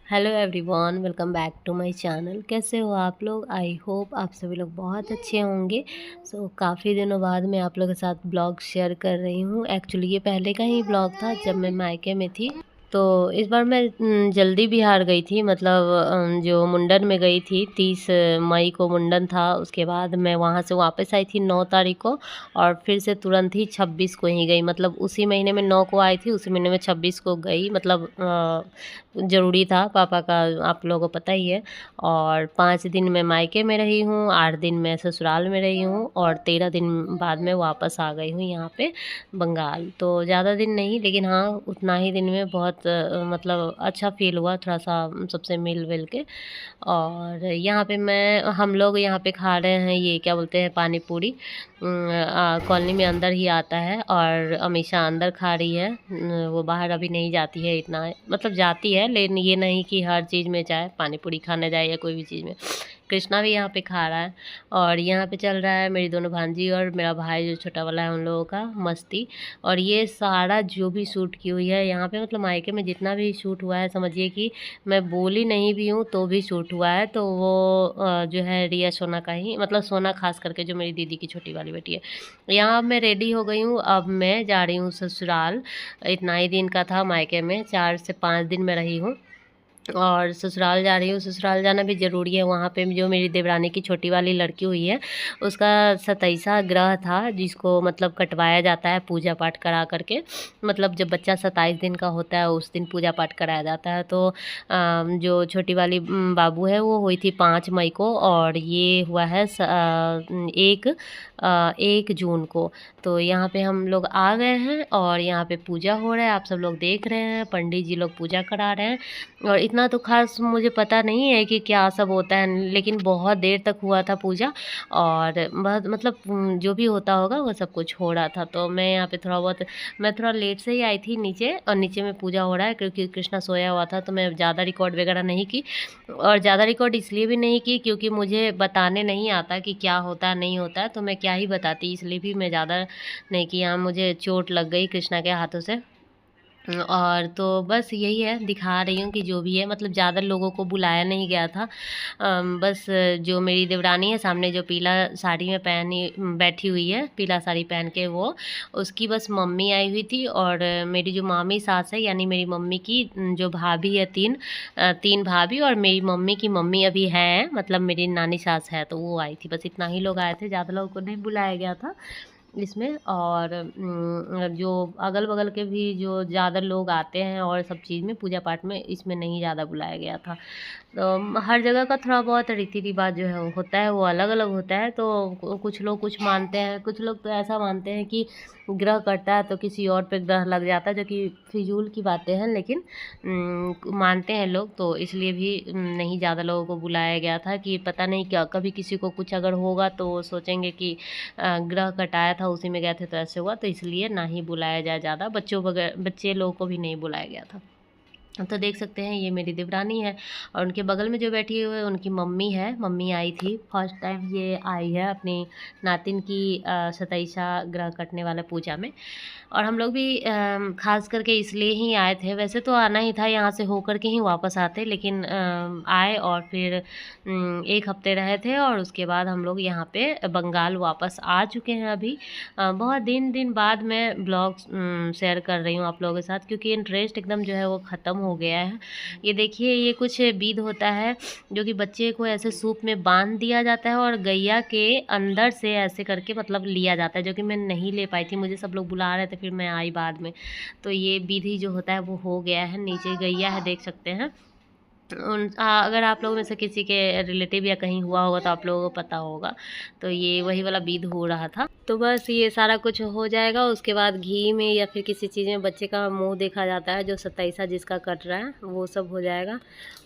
Hello everyone, welcome back to my channel. कैसे हो आप लोग? आई होप आप सभी लोग बहुत अच्छे होंगे। काफ़ी दिनों बाद मैं आप लोगों के साथ ब्लॉग शेयर कर रही हूँ। एक्चुअली ये पहले का ही ब्लॉग था जब मैं मायके में थी। तो इस बार मैं जल्दी बिहार गई थी, मतलब जो मुंडन में गई थी। 30 मई को मुंडन था, उसके बाद मैं वहाँ से वापस आई थी 9 तारीख को, और फिर से तुरंत ही 26 को ही गई। मतलब उसी महीने में 9 को आई थी, उसी महीने में 26 को गई। मतलब ज़रूरी था पापा का, आप लोगों को पता ही है। और 5 दिन मैं मायके में रही हूँ, 8 दिन मैं ससुराल में रही हूँ, और 13 दिन बाद मैं वापस आ गई हूँ यहाँ पे बंगाल। तो ज़्यादा दिन नहीं, लेकिन हाँ उतना ही दिन में बहुत मतलब अच्छा फ़ील हुआ थोड़ा सा सबसे मिल विल के। और यहाँ पे हम लोग यहाँ पे खा रहे हैं, ये क्या बोलते हैं, पानी पूरी। कॉलोनी में अंदर ही आता है, और अमीषा अंदर खा रही है। वो बाहर अभी नहीं जाती है इतना, मतलब जाती है लेकिन ये नहीं कि हर चीज़ में चाहे पानी पूरी खाने जाए या कोई भी चीज़ में। कृष्णा भी यहाँ पे खा रहा है, और यहाँ पे चल रहा है मेरी दोनों भांजी और मेरा भाई जो छोटा वाला है, उन लोगों का मस्ती। और ये सारा जो भी शूट की हुई है यहाँ पे, मतलब मायके में जितना भी शूट हुआ है, समझिए कि मैं बोली नहीं भी हूँ तो भी शूट हुआ है। तो वो जो है रिया सोना का ही, मतलब सोना खास करके जो मेरी दीदी की छोटी वाली बेटी है। यहाँ अब मैं रेडी हो गई हूँ, अब मैं जा रही हूँ ससुराल। इतना ही दिन का था मायके में, 4 से 5 दिन में रही हूँ, और ससुराल जा रही हूँ। ससुराल जाना भी ज़रूरी है। वहाँ पे जो मेरी देवरानी की छोटी वाली लड़की हुई है, उसका 27वां ग्रह था, जिसको मतलब कटवाया जाता है पूजा पाठ करा करके। मतलब जब बच्चा 27 दिन का होता है उस दिन पूजा पाठ कराया जाता है। तो जो छोटी वाली बाबू है वो हुई थी 5 मई को, और ये हुआ है 1 जून को। तो यहाँ पे हम लोग आ गए हैं, और यहाँ पे पूजा हो रहा है, आप सब लोग देख रहे हैं, पंडित जी लोग पूजा करा रहे हैं। और इतना तो ख़ास मुझे पता नहीं है कि क्या सब होता है, लेकिन बहुत देर तक हुआ था पूजा। और बहुत मतलब जो भी होता होगा वो सब कुछ हो रहा था। तो मैं यहाँ पे मैं थोड़ा लेट से ही आई थी नीचे, और नीचे में पूजा हो रहा है क्योंकि कृष्णा सोया हुआ था। तो मैं ज़्यादा रिकॉर्ड वगैरह नहीं की, और ज़्यादा रिकॉर्ड इसलिए भी नहीं की क्योंकि मुझे बताने नहीं आता कि क्या होता है नहीं होता है, तो मैं क्या ही बताती, इसलिए भी मैं ज़्यादा नहीं की। यहाँ मुझे चोट लग गई कृष्णा के हाथों से। और तो बस यही है, दिखा रही हूँ कि जो भी है, मतलब ज़्यादा लोगों को बुलाया नहीं गया था। बस जो मेरी देवरानी है सामने, जो पीला साड़ी में पहनी बैठी हुई है, पीला साड़ी पहन के, वो उसकी बस मम्मी आई हुई थी। और मेरी जो मामी सास है, यानी मेरी मम्मी की जो भाभी है, 3 भाभी, और मेरी मम्मी की मम्मी अभी है, मतलब मेरी नानी सास है, तो वो आई थी। बस इतना ही लोग आए थे, ज़्यादा लोगों को नहीं बुलाया गया था इसमें। और जो अगल-बगल के भी जो ज़्यादा लोग आते हैं और सब चीज़ में, पूजा पाठ में, इसमें नहीं ज़्यादा बुलाया गया था। तो हर जगह का थोड़ा बहुत रीति-रिवाज जो है होता है, वो अलग-अलग होता है। तो कुछ लोग कुछ मानते हैं, कुछ लोग तो ऐसा मानते हैं कि ग्रह कटता है तो किसी और पे ग्रह लग जाता है, जो कि फिजूल की बातें हैं, लेकिन मानते हैं लोग। तो इसलिए भी नहीं ज़्यादा लोगों को बुलाया गया था कि पता नहीं क्या कभी किसी को कुछ अगर होगा तो वो सोचेंगे कि ग्रह कटाया था उसी में गए थे तो ऐसे हुआ, तो इसलिए ना ही बुलाया जाए ज़्यादा। बच्चे लोगों को भी नहीं बुलाया गया था। तो देख सकते हैं ये मेरी देवरानी है, और उनके बगल में जो बैठी हुई है उनकी मम्मी है। मम्मी आई थी फर्स्ट टाइम, ये आई है अपनी नातिन की 27वां ग्रह कटने वाला पूजा में। और हम लोग भी खास करके इसलिए ही आए थे, वैसे तो आना ही था, यहाँ से होकर के ही वापस आते, लेकिन आए और फिर 1 हफ्ते रहे थे, और उसके बाद हम लोग यहाँ पे बंगाल वापस आ चुके हैं अभी। बहुत दिन बाद मैं ब्लॉग शेयर कर रही हूँ आप लोगों के साथ, क्योंकि इंटरेस्ट एकदम जो है वो ख़त्म हो गया है। ये देखिए, ये कुछ बीध होता है जो कि बच्चे को ऐसे सूप में बांध दिया जाता है, और गैया के अंदर से ऐसे करके मतलब लिया जाता है, जो कि मैं नहीं ले पाई थी, मुझे सब लोग बुला रहे थे, फिर मैं आई बाद में। तो ये विधि जो होता है वो हो गया है। नीचे गैया है, देख सकते हैं। अगर आप लोगों में से किसी के रिलेटिव या कहीं हुआ होगा तो आप लोगों को पता होगा। तो ये वही वाला विध हो रहा था। तो बस ये सारा कुछ हो जाएगा, उसके बाद घी में या फिर किसी चीज़ में बच्चे का मुंह देखा जाता है, जो 27वां जिसका कट रहा है वो सब हो जाएगा।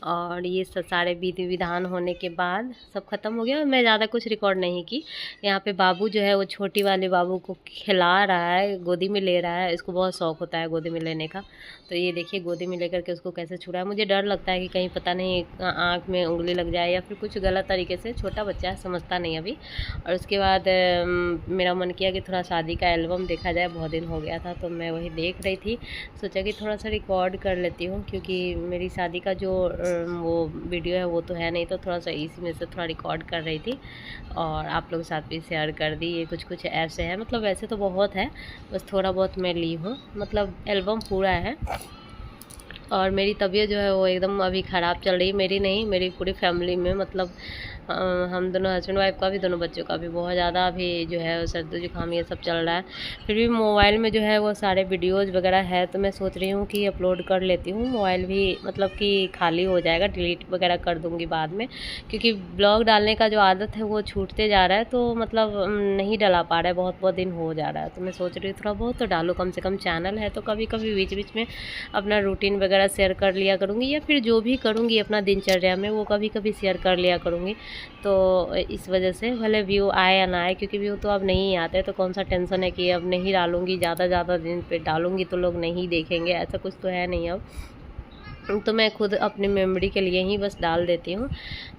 और ये सारे विधि विधान होने के बाद सब खत्म हो गया। मैं ज़्यादा कुछ रिकॉर्ड नहीं की। यहाँ पे बाबू जो है वो छोटी वाले बाबू को खिला रहा है, गोदी में ले रहा है। इसको बहुत शौक होता है गोदी में लेने का। तो ये देखिए गोदी में लेकर के उसको कैसे छू रहा है। मुझे डर लगता है कि कहीं पता नहीं आँख में उंगली लग जाए या फिर कुछ गलत तरीके से। छोटा बच्चा है, समझता नहीं अभी। और उसके बाद मेरा मेरा मन किया कि थोड़ा शादी का एल्बम देखा जाए, बहुत दिन हो गया था, तो मैं वही देख रही थी। सोचा कि थोड़ा सा रिकॉर्ड कर लेती हूँ, क्योंकि मेरी शादी का जो वो वीडियो है वो तो है नहीं, तो थोड़ा सा इसी में से थोड़ा रिकॉर्ड कर रही थी और आप लोग साथ भी शेयर कर दी। ये कुछ कुछ ऐसे है, मतलब वैसे तो बहुत है, बस थोड़ा बहुत मैं ली हूँ, मतलब एल्बम पूरा है। और मेरी तबीयत जो है वो एकदम अभी ख़राब चल रही, मेरी नहीं, मेरी पूरी फैमिली में, मतलब हम दोनों हस्बैंड वाइफ का भी, दोनों बच्चों का भी बहुत ज़्यादा अभी जो है सर्दी जुकाम ये सब चल रहा है। फिर भी मोबाइल में जो है वो सारे वीडियोज़ वगैरह है, तो मैं सोच रही हूँ कि अपलोड कर लेती हूँ। मोबाइल भी मतलब कि खाली हो जाएगा, डिलीट वगैरह कर दूँगी बाद में, क्योंकि ब्लॉग डालने का जो आदत है वो छूटते जा रहा है, तो मतलब नहीं डला पा रहा है, बहुत बहुत दिन हो जा रहा है। तो मैं सोच रही हूँ थोड़ा बहुत तो डालूँ, कम से कम चैनल है तो कभी कभी बीच बीच में अपना रूटीन वगैरह शेयर कर लिया करूँगी, या फिर जो भी करूँगी अपना दिनचर्या में वो कभी कभी शेयर कर लिया करूँगी। तो इस वजह से भले व्यू आए या ना आए, क्योंकि व्यू तो अब नहीं आते, तो कौन सा टेंशन है कि अब नहीं डालूँगी, ज़्यादा दिन पे डालूँगी तो लोग नहीं देखेंगे, ऐसा कुछ तो है नहीं अब। तो मैं खुद अपनी मेमोरी के लिए ही बस डाल देती हूँ।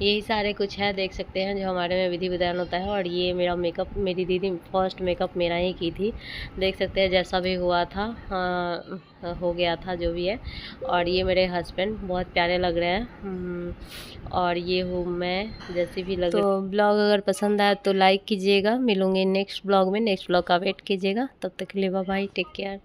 यही सारे कुछ है, देख सकते हैं जो हमारे में विधि विधान होता है। और ये मेरा मेकअप, मेरी दीदी फर्स्ट मेकअप मेरा ही की थी, देख सकते हैं जैसा भी हुआ था, हो गया था जो भी है। और ये मेरे हस्बैंड बहुत प्यारे लग रहे हैं, और ये हूँ मैं, जैसी भी लग। तो ब्लॉग अगर पसंद आया तो लाइक कीजिएगा, मिलूँगी नेक्स्ट ब्लॉग में, नेक्स्ट ब्लॉग का वेट कीजिएगा, तब तक के लिए बाय बाय, टेक केयर।